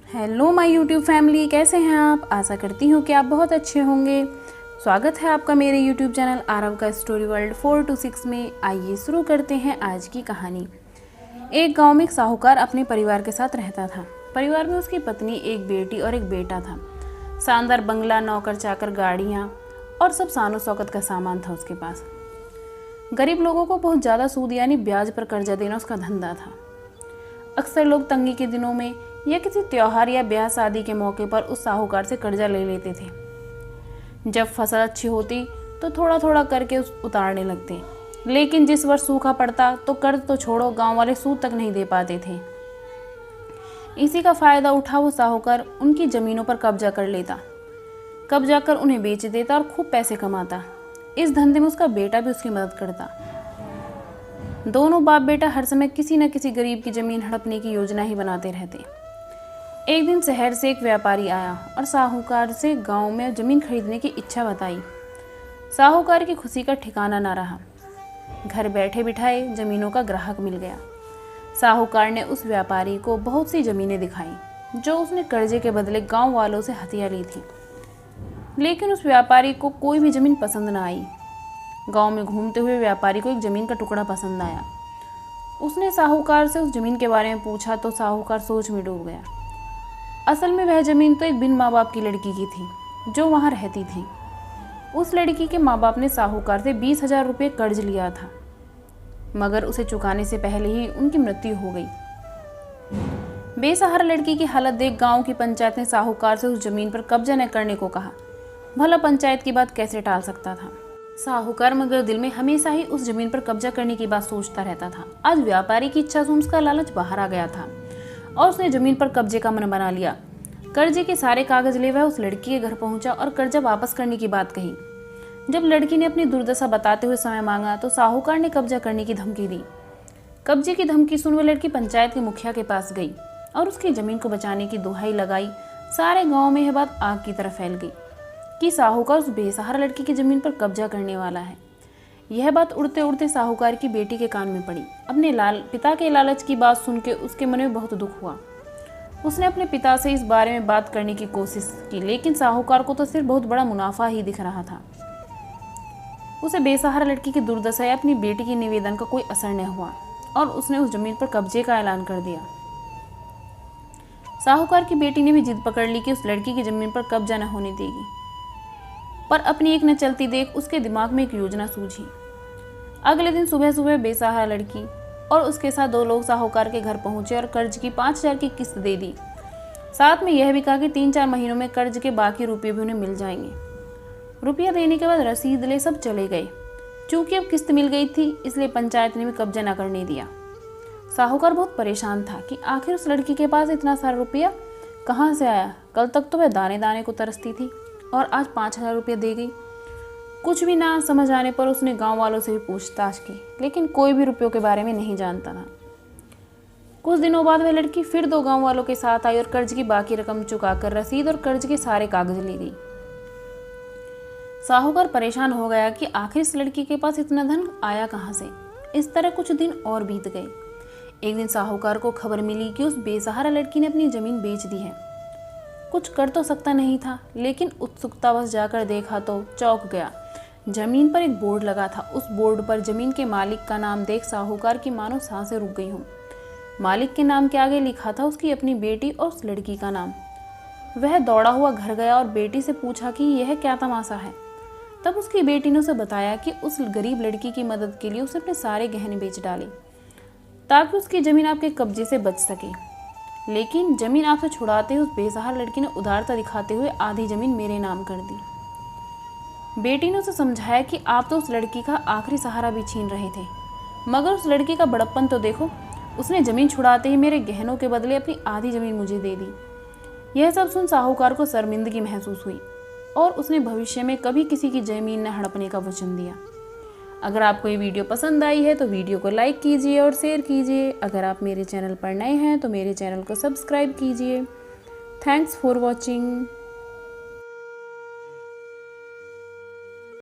Hello my YouTube family, कैसे हैं आप। आशा करती हूँ कि आप बहुत अच्छे होंगे। स्वागत है आपका मेरे यूट्यूब चैनल आरव का स्टोरी वर्ल्ड 426 में। आइए शुरू करते हैं आज की कहानी। एक गांव में एक साहूकार अपने परिवार के साथ रहता था। परिवार में उसकी पत्नी, एक बेटी और एक बेटा था। शानदार बंगला, नौकर चाकर, गाड़ियाँ और सब शानो शौकत का सामान था उसके पास। गरीब लोगों को बहुत ज़्यादा सूद यानी ब्याज पर कर्जा देना उसका धंधा था। अक्सर लोग तंगी के दिनों में या किसी त्योहार या ब्याह शादी के मौके पर उस साहूकार से कर्जा ले लेते थे। जब फसल अच्छी होती तो थोड़ा थोड़ा करके उतारने लगते, लेकिन जिस वर्ष सूखा पड़ता तो कर्ज तो छोड़ो, गांव वाले सूद तक नहीं दे पाते थे। इसी का फायदा उठा वो साहूकार उनकी जमीनों पर कब्जा कर लेता, कब्जा कर उन्हें बेच देता और खूब पैसे कमाता। इस धंधे में उसका बेटा भी उसकी मदद करता। दोनों बाप बेटा हर समय किसी न किसी गरीब की जमीन हड़पने की योजना ही बनाते रहते। एक दिन शहर से एक व्यापारी आया और साहूकार से गांव में जमीन खरीदने की इच्छा बताई। साहूकार की खुशी का ठिकाना ना रहा। घर बैठे बिठाए जमीनों का ग्राहक मिल गया। साहूकार ने उस व्यापारी को बहुत सी जमीनें दिखाई जो उसने कर्जे के बदले गांव वालों से हथिया ली थी, लेकिन उस व्यापारी को कोई भी जमीन पसंद ना आई। गांव में घूमते हुए व्यापारी को एक जमीन का टुकड़ा पसंद आया। उसने साहूकार से उस जमीन के बारे में पूछा तो साहूकार सोच में डूब गया। असल में वह जमीन तो एक बिन माँ बाप की लड़की की थी जो वहाँ रहती थी। उस लड़की के माँ बाप ने साहूकार से 20,000 रुपये कर्ज लिया था, मगर उसे चुकाने से पहले ही उनकी मृत्यु हो गई। बेसहारा लड़की की हालत देख गांव की पंचायत ने साहूकार से उस जमीन पर कब्जा न करने को कहा। भला पंचायत की बात कैसे टाल सकता था। साहूकार मगर दिल में हमेशा ही उस जमीन पर कब्जा करने की बात सोचता रहता था। आज व्यापारी की इच्छा सुन उसका लालच बाहर आ गया था और उसने जमीन पर कब्जे का मन बना लिया। कर्जे के सारे कागज ले वह उस लड़की के घर पहुंचा और कर्जा वापस करने की बात कही। जब लड़की ने अपनी दुर्दशा बताते हुए समय मांगा तो साहूकार ने कब्जा करने की धमकी दी। कब्जे की धमकी सुन वह लड़की पंचायत के मुखिया के पास गई और उसकी जमीन को बचाने की दुहाई लगाई। सारे गाँव में यह बात आग की तरह फैल गई कि साहूकार उस बेसहारा लड़की की जमीन पर कब्जा करने वाला है। यह बात उड़ते उड़ते साहूकार की बेटी के कान में पड़ी। अपने पिता के लालच की बात सुन के उसके मन में बहुत दुख हुआ। उसने अपने पिता से इस बारे में बात करने की कोशिश की, लेकिन साहूकार को तो सिर्फ बहुत बड़ा मुनाफा ही दिख रहा था। उसे बेसहारा लड़की की दुर्दशा या अपनी बेटी की निवेदन का कोई असर न हुआ और उसने उस जमीन पर कब्जे का ऐलान कर दिया। साहूकार की बेटी ने भी जिद पकड़ ली कि उस लड़की की जमीन पर कब्जा न होने देगी, पर अपनी एक न चलती देख उसके दिमाग में एक योजना सूझी। अगले दिन सुबह सुबह बेसहारा लड़की और उसके साथ 2 लोग साहूकार के घर पहुंचे और कर्ज की 5,000 की किस्त दे दी। साथ में यह भी कहा कि 3-4 महीनों में कर्ज के बाकी रुपये भी उन्हें मिल जाएंगे। रुपया देने के बाद रसीद ले सब चले गए। चूंकि अब किस्त मिल गई थी इसलिए पंचायत ने भी कब्जा न करने दिया। साहूकार बहुत परेशान था कि आखिर उस लड़की के पास इतना सारा रुपया कहाँ से आया। कल तक तो वह दाने दाने को तरसती थी और आज 5,000 रुपये दे गई। कुछ भी ना समझ आने पर उसने गांव वालों से भी पूछताछ की, लेकिन कोई भी रुपयों के बारे में नहीं जानता था। कुछ दिनों बाद वह लड़की फिर 2 गांव वालों के साथ आई और कर्ज की बाकी रकम चुकाकर रसीद और कर्ज के सारे कागज ले गई। साहूकार परेशान हो गया कि आखिर इस लड़की के पास इतना धन आया कहाँ से। इस तरह कुछ दिन और बीत गए। एक दिन साहूकार को खबर मिली कि उस बेसहारा लड़की ने अपनी जमीन बेच दी है। कुछ कर तो सकता नहीं था, लेकिन उत्सुकतावश जाकर देखा तो चौंक गया। जमीन पर एक बोर्ड लगा था। उस बोर्ड पर जमीन के मालिक का नाम देख साहूकार की मानो सांसें रुक गई हों। मालिक के नाम के आगे लिखा था उसकी अपनी बेटी और उस लड़की का नाम। वह दौड़ा हुआ घर गया और बेटी से पूछा कि यह क्या तमाशा है। तब उसकी बेटी ने उसे बताया कि उस गरीब लड़की की मदद के लिए उसे अपने सारे गहने बेच डाले ताकि उसकी जमीन आपके कब्जे से बच सके। लेकिन जमीन आपसे छुड़ाते हुए उस बेसहारा लड़की ने उदारता दिखाते हुए आधी जमीन मेरे नाम कर दी। बेटी ने उसे समझाया कि आप तो उस लड़की का आखिरी सहारा भी छीन रहे थे, मगर उस लड़की का बड़प्पन तो देखो। उसने जमीन छुड़ाते ही मेरे गहनों के बदले अपनी आधी जमीन मुझे दे दी। यह सब सुन साहूकार को शर्मिंदगी महसूस हुई और उसने भविष्य में कभी किसी की जमीन न हड़पने का वचन दिया। अगर आपको ये वीडियो पसंद आई है तो वीडियो को लाइक कीजिए और शेयर कीजिए। अगर आप मेरे चैनल पर नए हैं तो मेरे चैनल को सब्सक्राइब कीजिए। Thanks for watching.